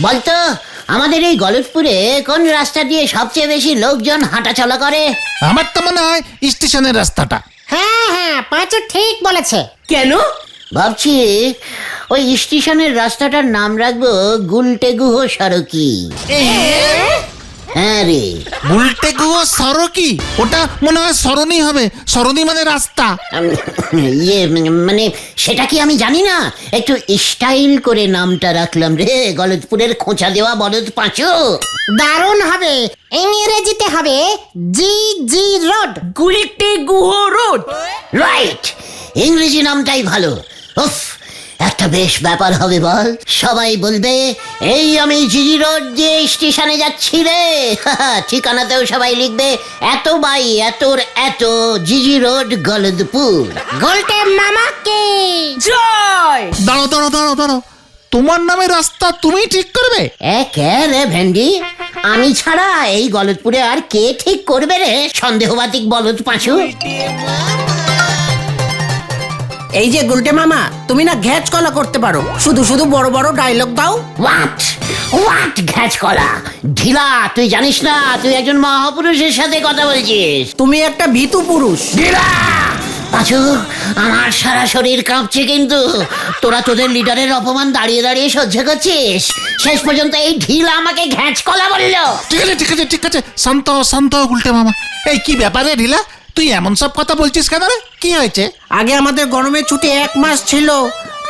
বলতো আমাদের এই গলতপুরে কোন রাস্তা দিয়ে সবচেয়ে বেশি লোকজন হাঁটাচলা করে? আমার তো মনে হয় স্টেশনের রাস্তাটা। হ্যাঁ পাঁচু ঠিক বলেছে। কেন? ভাবছি ওই স্টেশনের রাস্তাটার নাম রাখবো গুলটে গুহ সড়কি। হ্যাঁ রে, উল্টে গুয়ো সড়কি, ওটা মনে হয় সরণি হবে। সরণি মানে রাস্তা। মানে সেটা কি আমি জানি না, একটু স্টাইল করে নামটা রাখলাম রে, গলতপুরের খোঁচা দেওয়া বলদ পাঁচু। দারুণ হবে। ইংরেজিতে হবে জি জি road. Gulte Guha road. Right, ইংরেজি নামটাই ভালো। উফ, একটা বেশ ব্যাপার হবে বল। সবাই বলবে এই আমি জিজি রোড দিয়ে স্টেশনে যাচ্ছি রে। ঠিকানাতেও সবাই লিখবে এত বাই এতর এত জিজি রোড গলদপুর। গোলটে মামাকে জয়। দাঁড়ো দাঁড়ো দাঁড়ো দাঁড়ো, তোমার নামে রাস্তা তুমি ঠিক করবে? কে রে ভেন্ডি, আমি ছাড়া এই গলদপুরে আর কে ঠিক করবে রে সন্দেহবাতিক বলদ পাঁচু? এই যে গুলটে মামা, তুমি না ঘ্যাচ কলা করতে পারো, শুধু শুধু বড় বড় ডায়লগ দাও। হোয়াট হোয়াট ঘ্যাচ কলা? ঢিলা, তুই জানিস না তুই একজন মহাপুরুষের সাথে কথা বলছিস? তুমি একটা ভীতু পুরুষ। ঢিলা পাঁচু, আমার সারা শরীর কাঁপছে, কিন্তু তোরা তোদের লিডারের অপমান দাঁড়িয়ে দাঁড়িয়ে সহ্য করছিস। শেষ পর্যন্ত এই ঢিলা আমাকে ঘ্যাচ কলা বললো। ঠিক আছে ঠিক আছে ঠিক আছে, শান্ত শান্ত উল্টে মামা। এই কি ব্যাপারে ঢিলা, তুই এমন সব কথা বলছিস কেন রে? কি হয়েছে? আগে আমাদের গরমের ছুটি 1 মাস ছিল,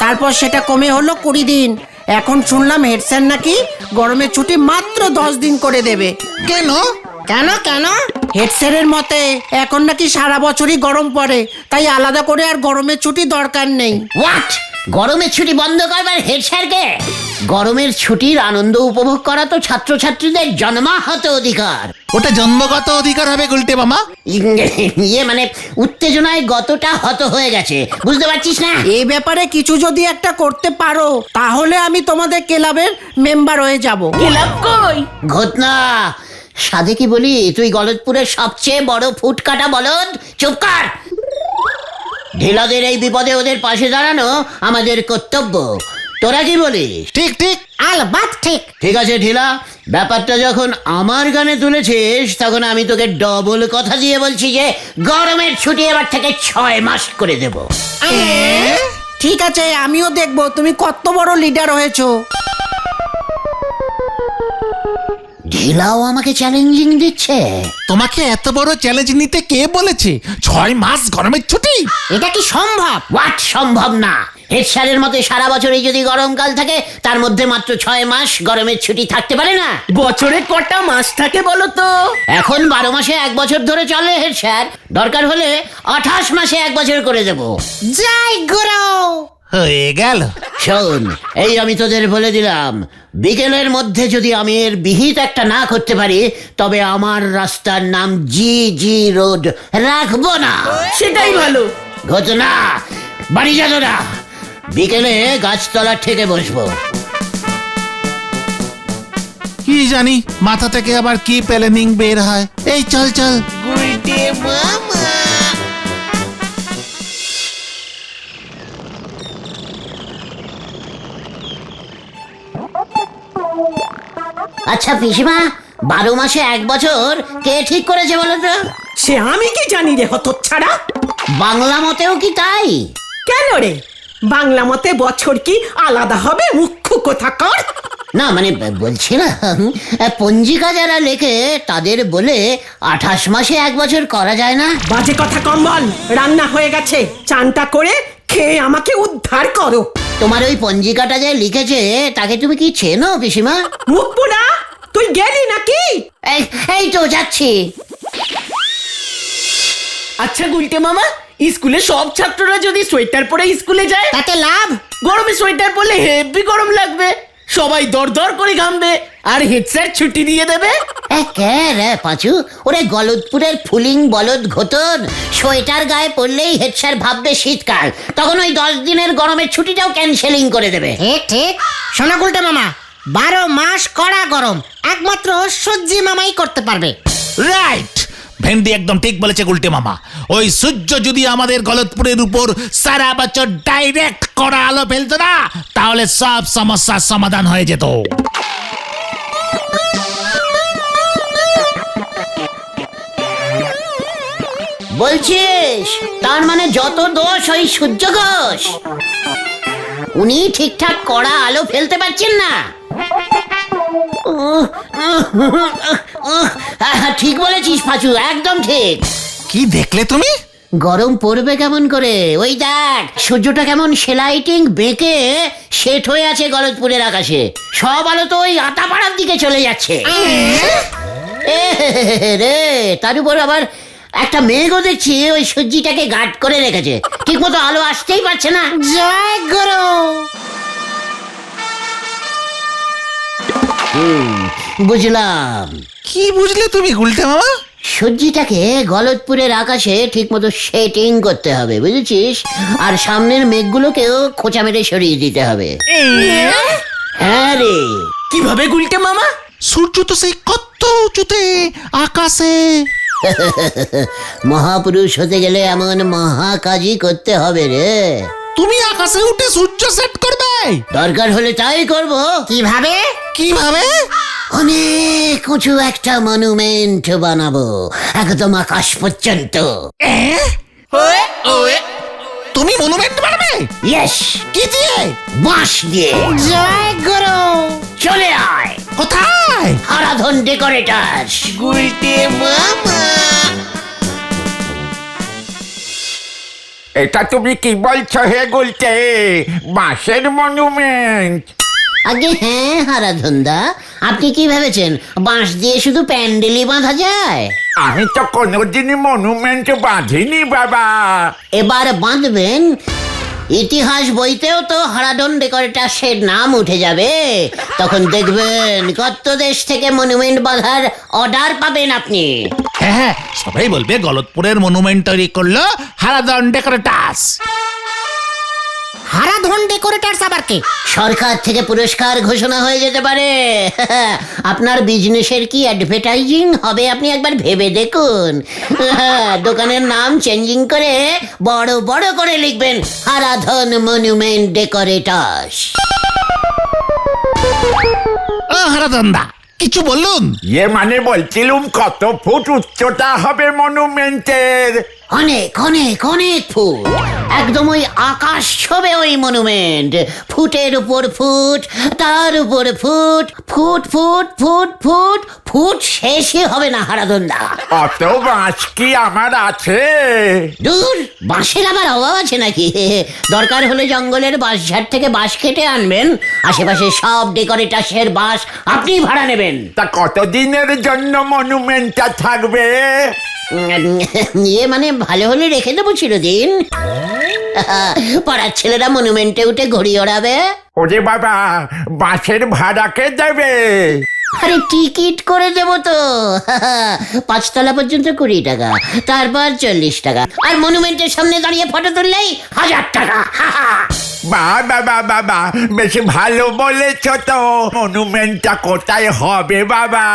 তারপর সেটা কমে হলো 20 দিন। এখন শুনলাম হেড স্যার নাকি গরমের ছুটি মাত্র 10 দিন করে দেবে। কেন? কেন কেন? হেড স্যারের মতে এখন নাকি সারা বছরই গরম পড়ে, তাই আলাদা করে আর গরমের ছুটি দরকার নেই। হোয়াট? গরমের ছুটি বন্ধ করবার হেড স্যারকে? গরমের ছুটির আনন্দ উপভোগ করা তো ছাত্রছাত্রীদের জন্মাহত অধিকার। ওটা জন্মগত অধিকার হবে গুলটে মামা। মানে উত্তেজনায় গতটা হত হয়ে গেছে, বুঝতে পারছিস না? এই ব্যাপারে কিছু যদি একটা করতে পারো তাহলে আমি তোমাদের ক্লাবের মেম্বার হয়ে যাব। ক্লাব কই? ঘটনা সাধে কি বলি, তুই গলতপুরের সবচেয়ে বড় ফুটকাটা বলদ। চুপ কর। ঢিলাদের এই বিপদে ওদের পাশে দাঁড়ানো আমাদের কর্তব্য। তোরা কি বলিস? ঠিক ঠিক। আলবাত ঠিক। ঠিক আছে ঢিলা, ব্যাপারটা যখন আমার গানে তুলেছিস তখন আমি তোকে ডবল কথা দিয়ে বলছি যে গরমের ছুটি এবার থেকে 6 মাস করে দেব। ঠিক আছে, আমিও দেখবো তুমি কত বড় লিডার হয়েছো। ঢিলাও আমাকে চ্যালেঞ্জিং দিচ্ছে। তোমাকে এত বড় চ্যালেঞ্জ নিতে কে বলেছে? 6 মাস গরমের ছুটি? এটা কি সম্ভব? হোয়াট সম্ভব না? হেড স্যারের মতে সারা বছরই যদি গরমকাল থাকে তার মধ্যে মাত্র 6 মাস গরমের ছুটি থাকতে পারে না। বছরে কটা মাস থাকে বলো তো? এখন 12 মাসে 1 বছর ধরে চলে হেড স্যার, দরকার হলে 28 মাসে 1 বছর করে দেব। জয় গুরু। হয়ে গেল। শোন, এই আমি তোদের বলে দিলাম, বিকেলের মধ্যে যদি আমি এর বিহিত একটা না করতে পারি তবে আমার রাস্তার নাম জি জি রোড রাখবো না। সেটাই ভালো। ঘটনা, বাড়ি যা তোরা, বিকেলে গাছতলা থেকে বসবো। কি জানি মাথা থেকে আবার কি প্ল্যানিং বের হয়। এই চল চল। আচ্ছা পিসিমা, 12 মাসে 1 বছর কে ঠিক করেছে বলো তো? সে আমি কি জানি রে হতচ্ছাড়া। বাংলা মতেও কি তাই? কেন রে, বাংলা মতে বছর কি আলাদা হবে? মুখ্য কোথাকার। না মানে বলছিলাম, পঞ্জিকা যারা লেখে তাদের বলে 28 মাসে 1 বছর করা যায় না। বাজে কথা কম বল। রান্না হয়ে গেছে, চানটা করে খেয়ে আমাকে উদ্ধার করো। তোমার ওই পঞ্জিকাটা যে লিখেছে তাকে তুমি কি চেনো পিসিমা? মুখ পোড়া, তুই গেলি নাকি? এই তো যাচ্ছি। আচ্ছা গুলটে মামা, স্কুলে সব ছাত্ররা যদি সোয়েটার পরে স্কুলে যায় তাতে লাভ? গরমে সোয়েটার পরলে হেভি গরম লাগবে, সবাই দরদর করে ঘামবে, আর হেড স্যার ছুটি দিয়ে দেবে। কে রে পাঁচু? ওরে গলতপুরের ফুলিং বলদ ঘটন, সোয়েটার গায়ে পড়লেই হেড স্যার ভাববে শীতকাল, তখন ওই 10 দিনের গরমের ছুটিটাও ক্যান্সেলিং করে দেবে। ঠিক ঠিক। শোনো গুলটে মামা, 12 মাস কড়া গরম একমাত্র সূর্যি মামাই করতে পারবে। রাইট, ভেন্ডি একদম ঠিক বলেছে গুলটে মামা। ওই সূর্য যদি আমাদের গলতপুরের উপর সারা বছর ডাইরেক্ট কড়া আলো ফেলতো না, তাহলে সব সমস্যার সমাধান হয়ে যেত। বলছিস তার মানে যত দোষ ওই সূর্য ঘোষ, উনি ঠিকঠাক কড়া আলো ফেলতে পারছেন না। ঠিক বলেছিস পাঁচু, একদম ঠিক। কি দেখলে তুমি? গরম পড়বে কেমন করে, ওই দেখ সূর্যটা কেমন সেলাইটিং বেঁকে সেট হয়ে আছে গলতপুরের আকাশে। সব আলো তো ওই আটাপাড়ার দিকে চলে যাচ্ছে। এ রে, তার উপর আবার একটা মেঘও দেখছি ওই সূর্যটাকে গার্ড করে রেখেছে, ঠিক মতো আলো আসতেই পারছে না। জয় গুরু। বুঝলাম। কি বুঝলে তুমি গুলটে মামা? সূর্যটাকে গলতপুরের আকাশে ঠিক মতো সেটিং করতে হবে, বুঝেছিস? আর সামনের মেঘগুলোকেও খোঁচা মেরে সরিয়ে দিতে হবে। হ্যাঁ রে। কিভাবে গুলটে মামা? সূর্য তো সেই কত উঁচুতে আকাশে। মহাপুরুষ হতে গেলে এমন মহা কাজই করতে হবে রে। তুমি আকাশে উঠে সূর্য সেট করবে? দরকার হলে তাই করব। কিভাবে? কিভাবে? অনেক উঁচু একটা মনুমেন্ট বানাবো, একদম আকাশ পর্যন্ত। তুমি মনুমেন্ট বানাবে? ইয়েস। কি দিয়ে? বাঁশ দিয়ে। জয় গুরু। চলে আয়। কোথায়? হারাধন ডেকোরেটার্স। এটা তুমি কি বলছো হে গুলটে? বাঁশের মনুমেন্ট? আগে হ্যাঁ হারাধনদা, আপনি কি ভেবেছেন বাঁশ দিয়ে শুধু প্যান্ডেলই বাঁধা যায়? আমি তো কোনোদিনই মনুমেন্ট বাঁধিনি বাবা। এবার বাঁধবেন। ইতিহাস বইতেও তো হারাধন ডেকোরেটার্সের নাম উঠে যাবে। তখন দেখবেন কত দেশ থেকে মনুমেন্ট বাঁধার অর্ডার পাবেন আপনি। হ্যাঁ হ্যাঁ, সবাই বলবে গলতপুরের মনুমেন্ট তৈরি করলো হারাধন ডেকোরেটার্স। হারাধন ডেকোরেটার্স আবার কে? সরকার থেকে পুরস্কার ঘোষণা হয়ে যেতে পারে। আপনার বিজনেসের কি অ্যাডভার্টাইজিং হবে আপনি একবার ভেবে দেখুন। দোকানের নাম চেঞ্জিং করে বড় বড় করে লিখবেন হারাধন মনুমেন্ট ডেকোরেটার্স। ও হারাধন দা, কিছু বলুন? ইয়ে মানে বলছিলুম কত ফুট উচ্চতা হবে মনুমেন্টের? অনেক অনেক অনেক ফুট, একদম ওই আকাশ ছবে ওই মনুমেন্ট। ফুটের উপর ফুট, তার উপর foot, foot foot foot foot foot শেষই হবে না হারাধনদা। অত বাঁশ কি আমার আছে? দূর, বাঁশের আবার অভাব আছে নাকি? দরকার হলে জঙ্গলের বাঁশঝাড় থেকে বাঁশ কেটে আনবেন, আশেপাশে সব ডেকোরেটার্সের বাঁশ আপনি ভাড়া নেবেন। তা কতদিনের জন্য মনুমেন্টটা থাকবে? ইয়ে মানে ভালো হলে রেখে দেবো চিরদিন। পাড়ার ছেলেরা মনুমেন্টে উঠে ঘড়ি ওড়াবে। ওরে বাবা, বাঁশের ভাড়া কে দেবে? আরে টিকিট করে দেবো তো। 5 তলা পর্যন্ত 20 টাকা, তারপর 40 টাকা, আর মনুমেন্টের সামনে দাঁড়িয়ে ফটো তুললেই 1000 টাকা। বাবা বাবা, বেশ ভালো বলেছ তো। মনুমেন্টটা কোথায় হবে বাবা?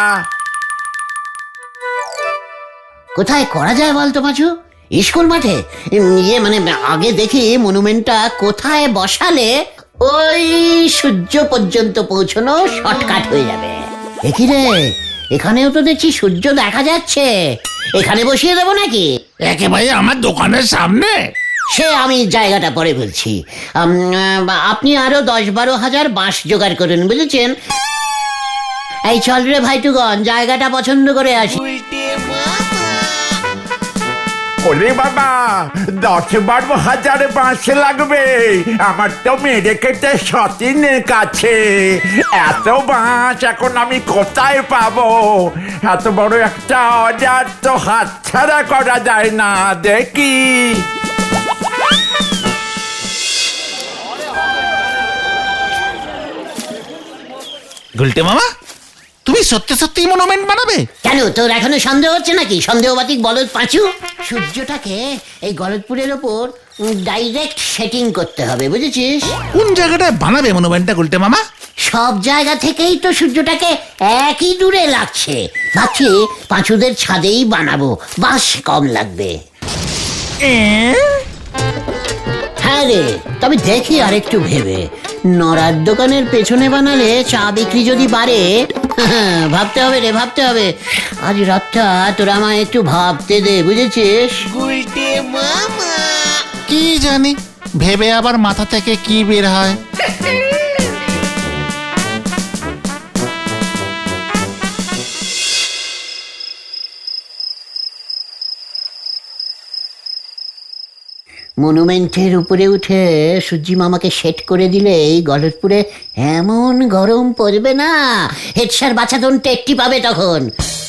কোথায় করা যায় বলতো পাঁচু? স্কুল মাঠে? ইয়ে মানে আগে দেখি মনুমেন্টটা কোথায় বসালে ওই সূর্য পর্যন্ত পৌঁছানো শর্টকাট হয়ে যাবে। দেখি রে, এখানেও তো দেখছি সূর্য দেখা যাচ্ছে। এখানে বসিয়ে দেবো নাকি? একেবারে আমার দোকানের সামনে? সে আমি জায়গাটা পরে বলছি। আপনি আরো 10-12 হাজার বাঁশ জোগাড় করুন, বুঝেছেন? এই চল রে ভাইটুগন, জায়গাটা পছন্দ করে আসি। ওরে বাবা, 10-12 হাজার বাঁশ লাগবে। আমার তো মেরে কেটে সতীনের কাছে। এত বাঁশ এখন আমি কোথায় পাবো? এত বড় একটা অর্ডার তো হাতছাড়া করা যায় না। দেখি গুলটে মামা, তুমি সত্যি সত্যি মনুমেন্ট বানাবে? কেন, তোর এখনো সন্দেহ হচ্ছে নাকি? সন্দেহবাতিক বলদ পাঁচু। সূর্যটাকে এই গলতপুরের ওপর ডাইরেক্ট সেটিং করতে হবে, বুঝেছিস? কোন জায়গাটায় বানাবে মনুমেন্টটা গুলটে মামা? সব জায়গা থেকেই তো সূর্যটাকে একই দূরে লাগছে। ভাবছি পাঁচুদের ছাদেই বানাবো, বাস কম লাগবে। হ্যাঁ রে, তবে দেখি আরেকটু ভেবে, নড়ার দোকানের পেছনে বানালে চা বিক্রি যদি বাড়ে। ভাবতে হবে রে, ভাবতে হবে। আজ রাতটা তোরা আমায় একটু ভাবতে দে, বুঝেছিস? কি জানি, ভেবে আবার মাথা থেকে কি বের হয়। মনুমেন্টের উপরে উঠে সূর্যি মামাকে সেট করে দিলেই গলতপুরে এমন গরম পড়বে না, হেড স্যার বাছাধন টেকটি পাবে তখন।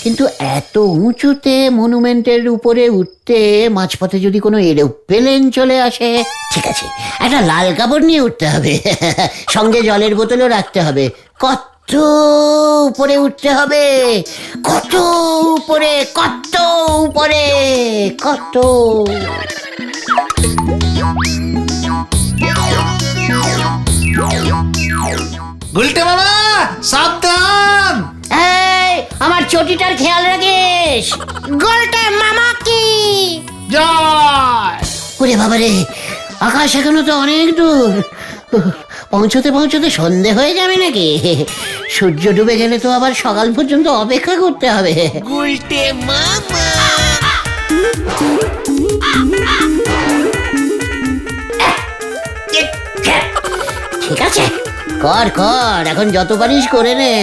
কিন্তু এত উঁচুতে মনুমেন্টের উপরে উঠতে মাঝপথে যদি কোনো এরোপ্লেন চলে আসে, ঠিক আছে, একটা লাল কাপড় নিয়ে উঠতে হবে, সঙ্গে জলের বোতলও রাখতে হবে। কত উপরে উঠতে হবে, কত উপরে, কত উপরে, কত। গুলটে মামা সাবধান! এই, আমার চটিটার খেয়াল রাখিস। গোলটে মামা কি? জয়! ওরে বাবারে, আকাশ এখনো তো অনেক দূর। পৌঁছতে পৌঁছতে সন্ধে হয়ে যাবে নাকি? সূর্য ডুবে গেলে তো আবার সকাল পর্যন্ত অপেক্ষা করতে হবে। ঠিক আছে, কর কর, এখন যত পারিস করে নে।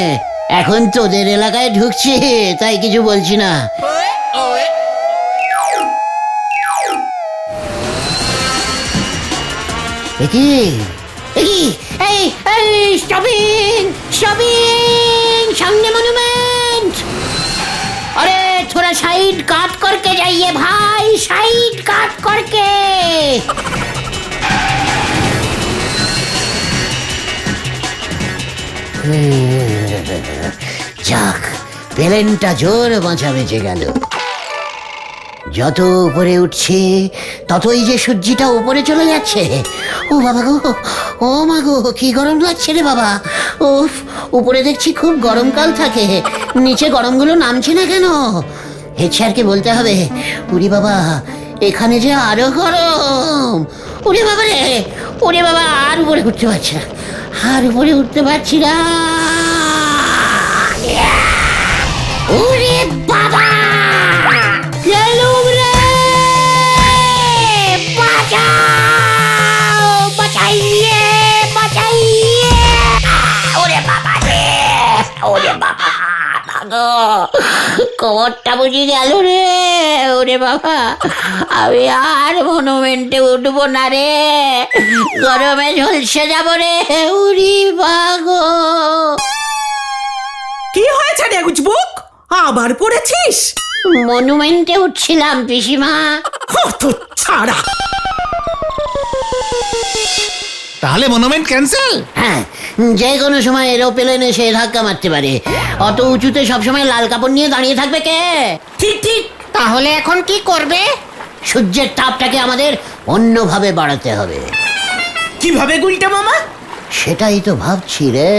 এখন তোদের এলাকায় ঢুকছি, তাই কিছু বলছি না। এই স্টপিং, স্টপিং, সামনে মনুমেন্ট। अरे थोड़ा साइड काट करके जाइए भाई, साइड काट करके। যাক, প্লেনটা জোর বাঁচা বেঁচে গেল। যত উপরে উঠছি ততই যে সূর্যটা উপরে চলে যাচ্ছে। ও বাবা গো, ও মা গো, কি গরম লাগছে রে বাবা। উফ, উপরে দেখছি খুব গরমকাল থাকে, নিচে গরমগুলো নামছে না কেন? হেড স্যারকে বলতে হবে। উরি বাবা, এখানে যে আরো গরম। ওরে বাবা রে, ওরে বাবা, আর উপরে উঠতে পারছি না, আর উপরে উঠতে পারছি না। ওরে বাবা, কবরটা বুঝি গেল রে। ওরে বাবা, আমি আর মনুমেন্টে উঠবো না রে, গরমে ঝলসে যাব রে। উরি বাগো, কি হয়েছে রে গুজবুক? আবার পড়েছিস? মনুমেন্টে উঠছিলাম পিসিমা। কত ছাড়া! তাহলে মনুমেন্ট ক্যান্সেল? হ্যাঁ, যে কোনো সময় এরোপ্লেন এসে ধাক্কা মারতে পারে। অত উঁচুতে সবসময় লাল কাপড় নিয়ে দাঁড়িয়ে থাকবে কে? ঠিক ঠিক, তাহলে এখন কি করবে? সূর্যের তাপটাকে আমাদের অন্যভাবে বাড়াতে হবে। কিভাবে গুলটে মামা? সেটাই তো ভাবছি রে।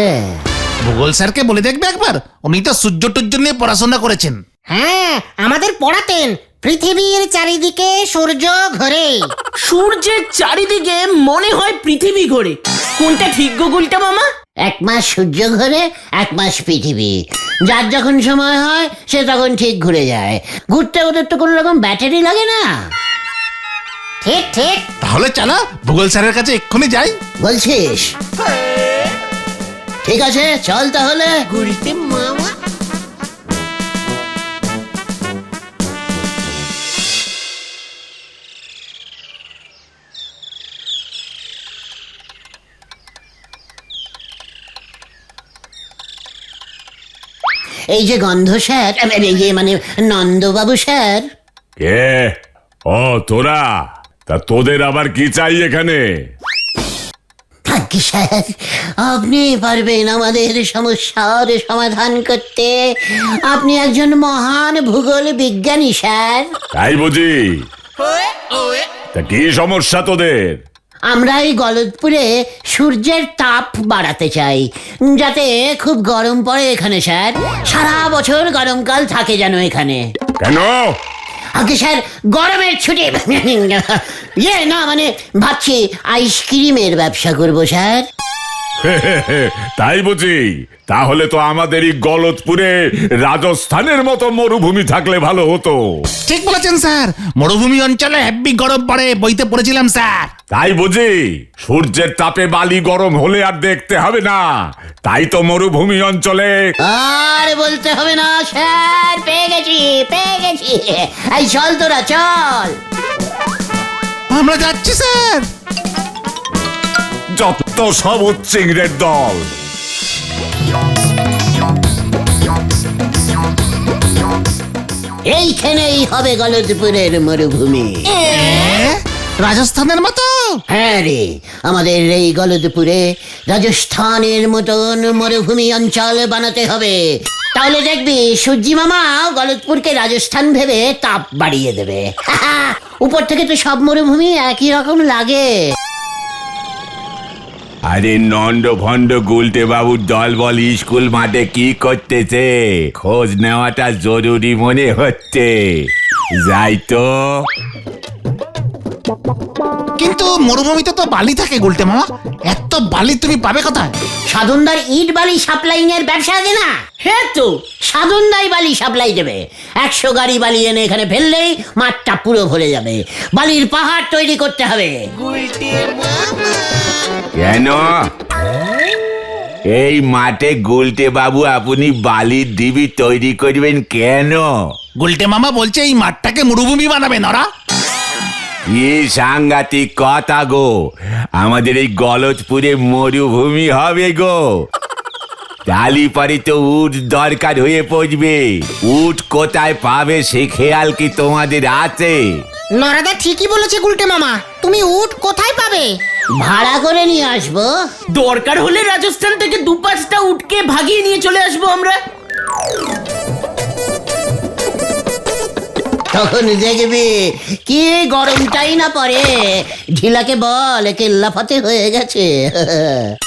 ভূগোল স্যারকে বলে দেখবে একবার, উনি তো সূর্য টুর্য নিয়ে পড়াশোনা করেছেন। হ্যাঁ, আমাদের পড়াতেন পৃথিবীর চারিদিকে সূর্য ঘোরে। সূর্যের চারিদিকে মনে হয় পৃথিবী ঘোরে। কোনটা ঠিক গো গুলটে মামা? এক মাস সূর্য ঘোরে, এক মাস পৃথিবী। যার যখন সময় হয় সে তখন ঠিক ঘুরে যায়। ঘুরতে ওদের তো কোনো রকম ব্যাটারি লাগে না। ঠিক ঠিক। তাহলে চলো ভূগোল স্যারের কাছে এক্ষুনি যাই। বলছিস? ঠিক আছে, চল তাহলে। গুলটে মামা, এই যে গন্ধ স্যার, এই যে মানে নন্দবাবু স্যার। কে? ও তোরা, তা তোদের আবার কি চাই এখানে? থাকি স্যার, আপনি পারবেন আমাদের সমস্যার সমাধান করতে। আপনি একজন মহান ভূগোল বিজ্ঞানী স্যার। তাই বুঝি? তা কি সমস্যা তোদের? আমরা এই গলদপুরে সূর্যের তাপ বাড়াতে চাই, যাতে খুব গরম পড়ে এখানে স্যার। সারা বছর গরমকাল থাকে যেন এখানে। কেন? আগে স্যার গরমের ছুটি না মানে ভাবছি আইসক্রিমের ব্যবসা করব স্যার। তাই বুঝি? তাহলে তো আমাদের এই গলদপুরে রাজস্থানের মতো মরুভূমি থাকলে ভালো হতো। ঠিক বলেছেন স্যার, মরুভূমি অঞ্চলে হেব্বি গরম পড়ে, বইতে পড়েছিলাম স্যার। তাই বুঝি? সূর্যের তাপে বালি গরম হলে আর দেখতে হবে না, তাই তো মরুভূমি অঞ্চলে। আর বলতে হবে না স্যার, পেয়ে গেছি। এই চল তোরা চল। আমরা যাচ্ছি স্যার। যত সব চিংড়ের দল। এইখানেই হবে গলদপুরের মরুভূমি। রাজস্থানের মতো? হ্যাঁ রে, আমাদের এই গলদপুরে রাজস্থানের মতন মরুভূমি অঞ্চল বানাতে হবে। তাহলে দেখবি সূর্যি মামা গলদপুরকে রাজস্থান ভেবে তাপ বাড়িয়ে দেবে। উপর থেকে তো সব মরুভূমি একই রকম লাগে। আরে নন্দ ভন্ড গুলটে বাবুর দল বল স্কুল মাঠে কি করতেছে? খোঁজ নেওয়াটা জরুরি মনে হচ্ছে। যাই তো। কিন্তু মরুভূমিতে তো বালি থাকে গুলটে মামা, এত বালি তুমি পাবে কোথায়? সাধনদার ইট বালি সাপ্লাইং এর ব্যবসা আছে না? হ্যাঁ তো, সাধনদাই বালি সাপ্লাই দেবে। 100 গাড়ি বালি এনে এখানে ফেললেই মাঠটা পুরো ভরে যাবে। বালির পাহাড় তৈরি করতে হবে। কেন? এই মাঠে গুলটে বাবু আপনি বালির ডিবি তৈরি করবেন কেন? গুলটে মামা বলছে এই মাঠটাকে মরুভূমি বানাবে নরা। কি সাংঘাতিক কথা গো! আমাদের এই গলদপুরে মরুভূমি হবে গো। ডালি পারি তো উট দরকার হয়ে পড়বে। উট কোথায় পাবে সে খেয়াল কি তোমাদের আছে? নরাদা ঠিকই বলেছে গুলটে মামা, তুমি উট কোথায় পাবে? ভাড়া করে নিয়ে আসবো। দরকার হলে রাজস্থান থেকে 2-5টা উটকে ভাগিয়ে নিয়ে চলে আসবো আমরা। তখন দেখবি কি গরমটাই না পড়ে। ঢিলাকে বল কেল্লাফাতে হয়ে গেছে।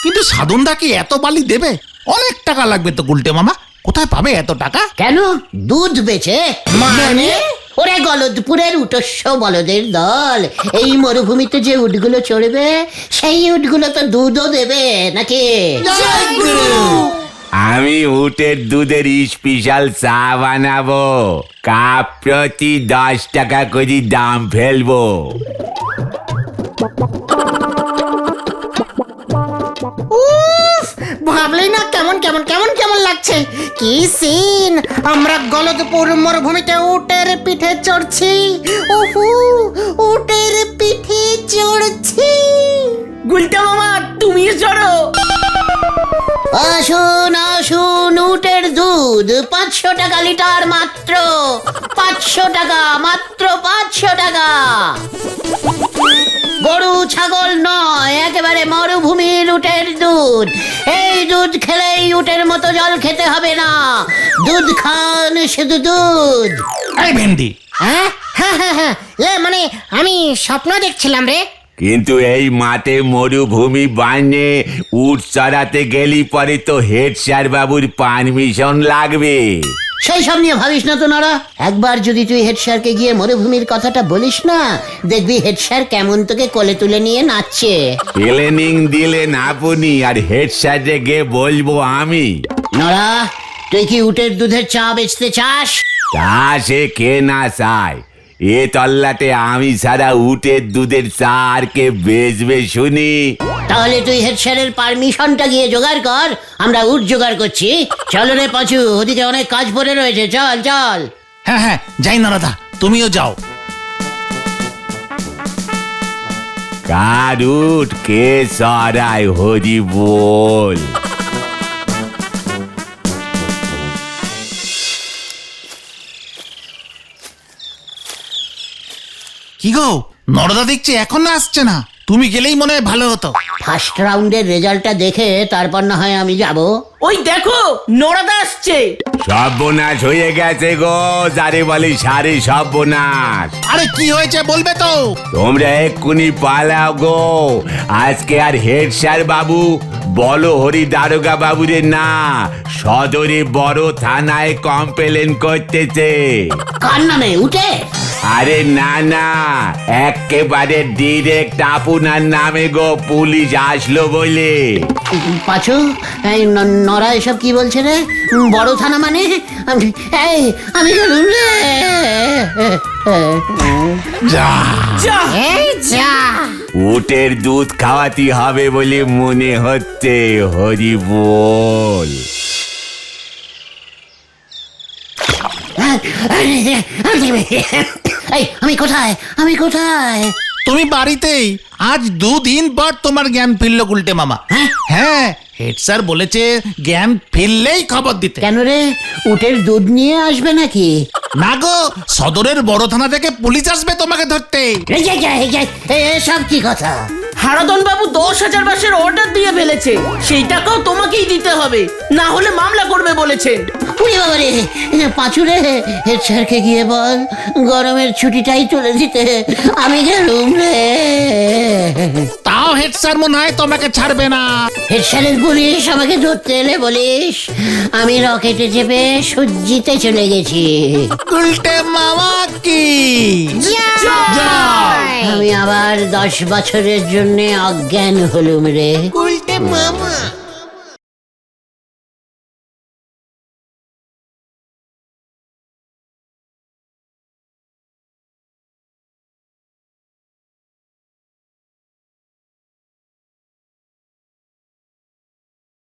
কিন্তু সাধনদা কি এত বালি দেবে? অনেক টাকা লাগবে তো গুলটে মামা, কোথায় পাবে এত টাকা? কেন? দুধ বেচে। মানে ওরে গলদপুরের উটস্য বলদের দল, এই মরুভূমিতে যে উটগুলো চড়বে সেই উটগুলো তো দুধও দেবে নাকি? আমি উটের দুধের স্পেশাল চা বানাবো। কাপ প্রতি 10 টাকা করে দাম ফেলবো। উফ, ভাবলেই না কেমন কেমন কেমন কেমন লাগছে। কি সিন! আমরা গলদপুর মরুভূমিতে উটের পিঠে চড়ছি। উফু, উটের পিঠে চড়ছি। গুলটা মামা তুমিও চড়ো। আসুন আসুন, উটের দুধ 500 টাকা লিটার মাত্র। 500 টাকা মাত্র, 500 টাকা। গরু ছাগল নয়, একেবারে মরুভূমির উটের দুধ। এই দুধ খেলেই উটের মতো জল খেতে হবে না। দুধ খান, শুধু দুধ। এই ভেন্ডি, হ্যাঁ হ্যাঁ হ্যাঁ হ্যাঁ, মানে আমি স্বপ্ন দেখছিলাম রে। কিন্তু এই মাঠে মরুভূমি বানিয়ে উট চড়াতে গেলি পরে তো হেড স্যার বাবুর পারমিশন লাগবে। সেই সব নিয়ে ভাবিস না তো নরা। একবার যদি তুই হেড স্যারকে গিয়ে মরুভূমির কথাটা বলিস না, দেখবি হেড স্যার কেমন তোকে কোলে তুলে নিয়ে নাচছে। প্লেনিং দিলেন আপনি আর হেড স্যারে গিয়ে বলবো আমি। নরা, তুই কি উটের দুধের চা বেচতে চাস? তা সে কে না চায়? এ তল্লাটে আমি ছাড়া উটের দুধের চা আর কে বেচবে শুনি? তাহলে তুই হেড স্যারের পারমিশনটা গিয়ে জোগাড় কর, আমরা উট জোগাড় করছি। চল রে পাঁচু, ওদিকে অনেক কাজ পড়ে রয়েছে, চল চল। হ্যাঁ হ্যাঁ যাই নরাদা, তুমিও যাও। কার উট কে চড়ায় হরি বল। কি গো, নরদা দেখছি এখনো আসছে না। তুমি গেলেই মনে হয় ভালো হতো। ফার্স্ট রাউন্ডের রেজাল্টটা দেখে তারপর না হয় আমি যাব। ওই দেখো নড়াদা আসছে। সর্বনাশ হয়ে গেছে গো, যারে বলি সারে সর্বনাশ। আরে কি হয়েছে বলবে তো? তোমরা এক্ষুনি পালাও গো, আজকে আর হেড স্যার বাবু বলো হরি দারোগা বাবুরে না, সদরে বড় থানায় কমপ্লেন করতেছে। কার নামে? উঠে? আরে না না, একেবারে ডিরেক্ট আপনার নামে গো, পুলিশ আসলো বলে। পাঁচু, এই নরা এসব কি বলছে রে? বড় থানা মানে? আমি গেলুম রে। যা যা এই যা। উটের দুধ খাওয়াতে হবে বলে মনে হচ্ছে, হরি বল। এই আমি কোথায়? আমি কোথায়? তুমি বাড়িতেই। আজ 2 দিন পর তোমার জ্ঞান ফিরল গুলটে মামা। হ্যাঁ, হেড স্যার বলেছে জ্ঞান ফিরলেই খবর দিতে। কেন রে, উটের দুধ নিয়ে আসবে নাকি? না গো, সদরের বড় থানা থেকে পুলিশ আসবে তোমাকে ধরতে। এসব কি কথা? হারাধন বাবু 10,000 বাসের অর্ডার দিয়ে ফেলেছে, সেই টাকাও তোমাকেই দিতে হবে, না হলে মামলা করবে বলেছেন। উরে বাবা রে, পাঁচুরে, হেড স্যারকে গিয়ে বল গরমের ছুটিটাই তুলে দিতে। আমি গেলুম রে। তাও হেড স্যার মনে হয় তোমাকে ছাড়বে না। হেড স্যারের পুলিশ আমাকে ধরতে এলে বলিস আমি রকেটে চেপে সূর্যিতে চলে গেছি। গুলটে মামা কি আমি আবার 10 বছরের জন্য অজ্ঞান হলুম রে। গুলটে মামা।